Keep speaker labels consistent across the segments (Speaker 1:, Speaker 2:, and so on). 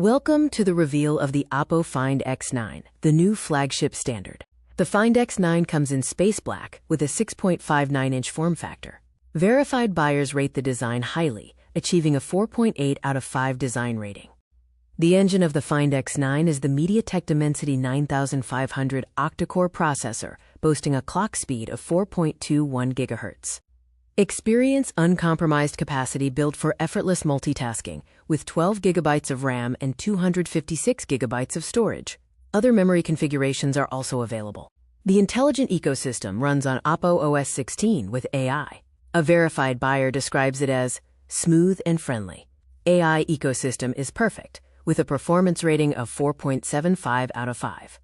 Speaker 1: Welcome to the reveal of the OPPO Find X9, the new flagship standard. The Find X9 comes in space black with a 6.59-inch form factor. Verified buyers rate the design highly, achieving a 4.8 out of 5 design rating. The engine of the Find X9 is the MediaTek Dimensity 9500 octa-core processor, boasting a clock speed of 4.21 GHz. Experience uncompromised capacity built for effortless multitasking, with 12 GB of RAM and 256 GB of storage. Other memory configurations are also available. The intelligent ecosystem runs on OPPO OS 16 with AI. A verified buyer describes it as smooth and friendly. AI ecosystem is perfect, with a performance rating of 4.75 out of 5.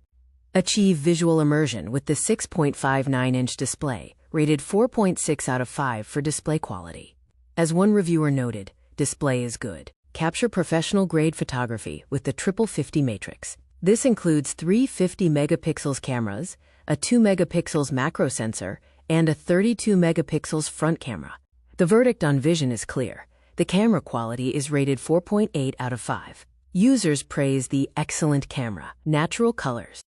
Speaker 1: Achieve visual immersion with the 6.59-inch display, rated 4.6 out of 5 for display quality. As one reviewer noted, display is good. Capture professional-grade photography with the 50/50 matrix. This includes 3 50-megapixels cameras, a 2-megapixels macro sensor, and a 32-megapixels front camera. The verdict on vision is clear. The camera quality is rated 4.8 out of 5. Users praise the excellent camera, natural colors.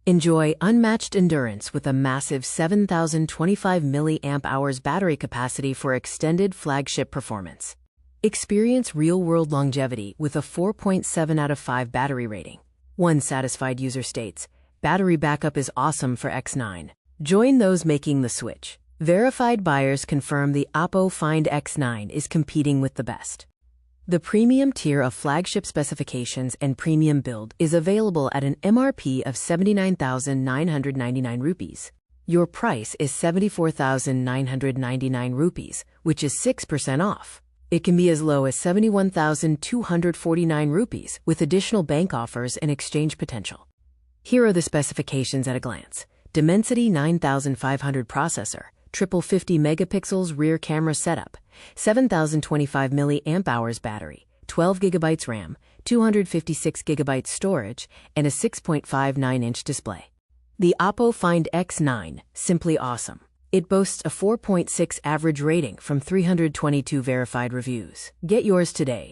Speaker 1: Enjoy unmatched endurance with a massive 7,025 mAh battery capacity for extended flagship performance. Experience real-world longevity with a 4.7 out of 5 battery rating. One satisfied user states, "Battery backup is awesome for X9." Join those making the switch. Verified buyers confirm the OPPO Find X9 is competing with the best. The premium tier of flagship specifications and premium build is available at an MRP of 79,999 rupees. Your price is 74,999 rupees, which is 6% off. It can be as low as 71,249 rupees with additional bank offers and exchange potential. Here are the specifications at a glance. Dimensity 9500 processor, 50/50 megapixels rear camera setup, 7,025 mAh battery, 12 GB RAM, 256 GB storage, and a 6.59-inch display. The OPPO Find X9, simply awesome. It boasts a 4.6 average rating from 322 verified reviews. Get yours today.